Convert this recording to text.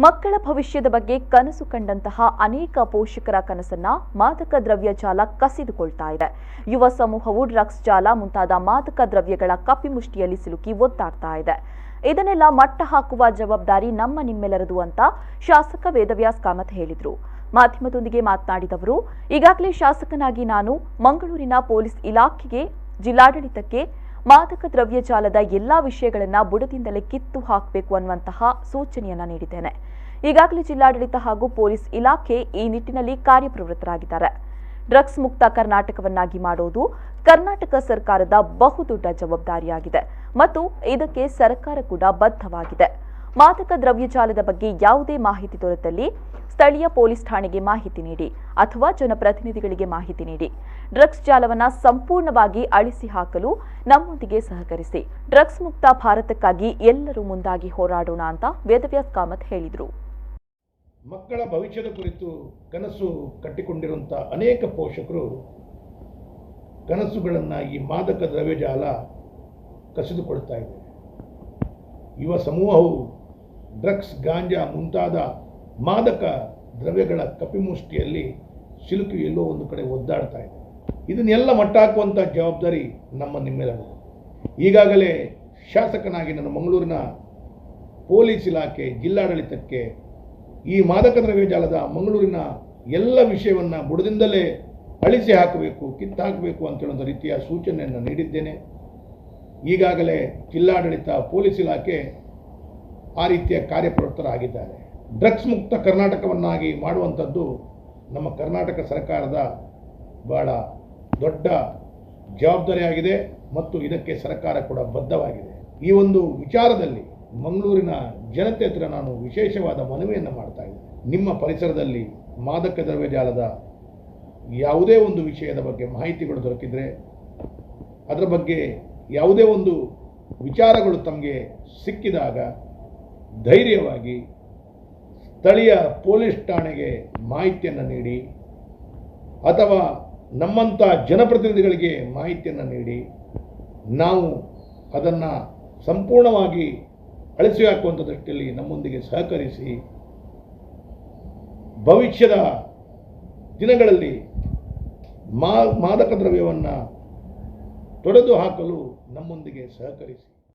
ಮಕ್ಕಳ ಭವಿಷ್ಯದ ಬಗ್ಗೆ ಕನಸು ಕಂಡಂತಹ ಅನೇಕ ಪೋಷಕರ ಕನಸನ್ನ ಮಾದಕ ದ್ರವ್ಯ ಜಾಲ ಕಸಿದುಕೊಳ್ತಾ ಇದೆ. ಯುವ ಸಮೂಹವು ಡ್ರಗ್ಸ್ ಜಾಲ ಮುಂತಾದ ಮಾದಕ ದ್ರವ್ಯಗಳ ಕಪಿಮುಷ್ಟಿಯಲ್ಲಿ ಸಿಲುಕಿ ಒದ್ದಾಡ್ತಾ ಇದೆ. ಇದನ್ನೆಲ್ಲ ಮಟ್ಟ ಹಾಕುವ ಜವಾಬ್ದಾರಿ ನಿಮ್ಮೆಲ್ಲರದು ಅಂತ ಶಾಸಕ ವೇದವ್ಯಾಸ್ ಕಾಮತ್ ಹೇಳಿದರು. ಮಾಧ್ಯಮದೊಂದಿಗೆ ಮಾತನಾಡಿದವರು, ಈಗಾಗಲೇ ಶಾಸಕನಾಗಿ ನಾನು ಮಂಗಳೂರಿನ ಪೊಲೀಸ್ ಇಲಾಖೆಗೆ, ಜಿಲ್ಲಾಡಳಿತಕ್ಕೆ ಮಾದಕ ದ್ರವ್ಯ ಜಾಲದ ಎಲ್ಲಾ ವಿಷಯಗಳನ್ನು ಬುಡದಿಂದಲೇ ಕಿತ್ತು ಹಾಕಬೇಕು ಅನ್ನುವಂತಹ ಸೂಚನೆಯನ್ನ ನೀಡಿದ್ದೇನೆ. ಈಗಾಗಲೇ ಜಿಲ್ಲಾಡಳಿತ ಹಾಗೂ ಪೊಲೀಸ್ ಇಲಾಖೆ ಈ ನಿಟ್ಟಿನಲ್ಲಿ ಕಾರ್ಯಪ್ರವೃತ್ತರಾಗಿದ್ದಾರೆ. ಡ್ರಗ್ಸ್ ಮುಕ್ತ ಕರ್ನಾಟಕವನ್ನಾಗಿ ಮಾಡೋದು ಕರ್ನಾಟಕ ಸರ್ಕಾರದ ಬಹುದೊಡ್ಡ ಜವಾಬ್ದಾರಿಯಾಗಿದೆ ಮತ್ತು ಇದಕ್ಕೆ ಸರ್ಕಾರ ಕೂಡ ಬದ್ಧವಾಗಿದೆ. ಮಾದಕ ದ್ರವ್ಯ ಜಾಲದ ಬಗ್ಗೆ ಯಾವುದೇ ಮಾಹಿತಿ ದೊರೆತಲ್ಲಿ ಸ್ಥಳೀಯ ಪೊಲೀಸ್ ಠಾಣೆಗೆ ಮಾಹಿತಿ ನೀಡಿ ಅಥವಾ ಜನಪ್ರತಿನಿಧಿಗಳಿಗೆ ಮಾಹಿತಿ ನೀಡಿ. ಡ್ರಗ್ಸ್ ಜಾಲವನ್ನು ಸಂಪೂರ್ಣವಾಗಿ ಅಳಿಸಿ ಹಾಕಲು ನಮ್ಮೊಂದಿಗೆ ಸಹಕರಿಸಿ. ಡ್ರಗ್ಸ್ ಮುಕ್ತ ಭಾರತಕ್ಕಾಗಿ ಎಲ್ಲರೂ ಮುಂದಾಗಿ ಹೋರಾಡೋಣ ಅಂತ ವೇದವ್ಯಾಸ್ ಕಾಮತ್ ಹೇಳಿದರು. ಮಕ್ಕಳ ಭವಿಷ್ಯದ ಕುರಿತು ಕನಸು ಕಟ್ಟಿಕೊಂಡಿರುವಂಥ ಅನೇಕ ಪೋಷಕರು ಕನಸುಗಳನ್ನು ಈ ಮಾದಕ ದ್ರವ್ಯ ಜಾಲ ಕಸಿದುಕೊಳ್ತಾ ಇದೆ. ಯುವ ಸಮೂಹವು ಡ್ರಗ್ಸ್, ಗಾಂಜಾ ಮುಂತಾದ ಮಾದಕ ದ್ರವ್ಯಗಳ ಕಪಿಮುಷ್ಟಿಯಲ್ಲಿ ಸಿಲುಕಿ ಎಲ್ಲೋ ಒಂದು ಕಡೆ ಒದ್ದಾಡ್ತಾ ಇದೆ. ಇದನ್ನೆಲ್ಲ ಮಟ್ಟಾಕುವಂಥ ಜವಾಬ್ದಾರಿ ನಿಮ್ಮೆಲ್ಲರದು. ಈಗಾಗಲೇ ಶಾಸಕನಾಗಿ ನಾನು ಮಂಗಳೂರಿನ ಪೊಲೀಸ್ ಇಲಾಖೆ, ಜಿಲ್ಲಾಡಳಿತಕ್ಕೆ ಈ ಮಾದಕ ದ್ರವ್ಯ ಜಾಲದ ಮಂಗಳೂರಿನ ಎಲ್ಲ ವಿಷಯವನ್ನು ಬುಡದಿಂದಲೇ ಅಳಿಸಿ ಹಾಕಬೇಕು, ಕಿತ್ತಾಕಬೇಕು ಅಂತೇಳುವಂಥ ರೀತಿಯ ಸೂಚನೆಯನ್ನು ನೀಡಿದ್ದೇನೆ. ಈಗಾಗಲೇ ಜಿಲ್ಲಾಡಳಿತ, ಪೊಲೀಸ್ ಇಲಾಖೆ ಆ ರೀತಿಯ ಕಾರ್ಯಪ್ರವೃತ್ತರಾಗಿದ್ದಾರೆ. ಡ್ರಗ್ಸ್ ಮುಕ್ತ ಕರ್ನಾಟಕವನ್ನಾಗಿ ಮಾಡುವಂಥದ್ದು ನಮ್ಮ ಕರ್ನಾಟಕ ಸರ್ಕಾರದ ಬಹಳ ದೊಡ್ಡ ಜವಾಬ್ದಾರಿಯಾಗಿದೆ ಮತ್ತು ಇದಕ್ಕೆ ಸರ್ಕಾರ ಕೂಡ ಬದ್ಧವಾಗಿದೆ. ಈ ಒಂದು ವಿಚಾರದಲ್ಲಿ ಮಂಗಳೂರಿನ ಜನತೆ ಹತ್ರ ನಾನು ವಿಶೇಷವಾದ ಮನವಿಯನ್ನು ಮಾಡ್ತಾ ಇದ್ದೇನೆ. ನಿಮ್ಮ ಪರಿಸರದಲ್ಲಿ ಮಾದಕ ದ್ರವ್ಯ ಜಾಲದ ಯಾವುದೇ ಒಂದು ವಿಷಯದ ಬಗ್ಗೆ ಮಾಹಿತಿಗಳು ದೊರಕಿದರೆ, ಅದರ ಬಗ್ಗೆ ಯಾವುದೇ ಒಂದು ವಿಚಾರಗಳು ತಮಗೆ ಸಿಕ್ಕಿದಾಗ ಧೈರ್ಯವಾಗಿ ಸ್ಥಳೀಯ ಪೊಲೀಸ್ ಠಾಣೆಗೆ ಮಾಹಿತಿಯನ್ನು ನೀಡಿ ಅಥವಾ ನಮ್ಮಂಥ ಜನಪ್ರತಿನಿಧಿಗಳಿಗೆ ಮಾಹಿತಿಯನ್ನು ನೀಡಿ ನಾವು ಅದನ್ನು ಸಂಪೂರ್ಣವಾಗಿ ಅಳಿಸಿ ಹಾಕುವಂಥ ದೃಷ್ಟಿಯಲ್ಲಿ ನಮ್ಮೊಂದಿಗೆ ಸಹಕರಿಸಿ ಭವಿಷ್ಯದ ದಿನಗಳಲ್ಲಿ ಮಾದಕ ದ್ರವ್ಯವನ್ನು ತೊಡೆದು ಹಾಕಲು ನಮ್ಮೊಂದಿಗೆ ಸಹಕರಿಸಿ.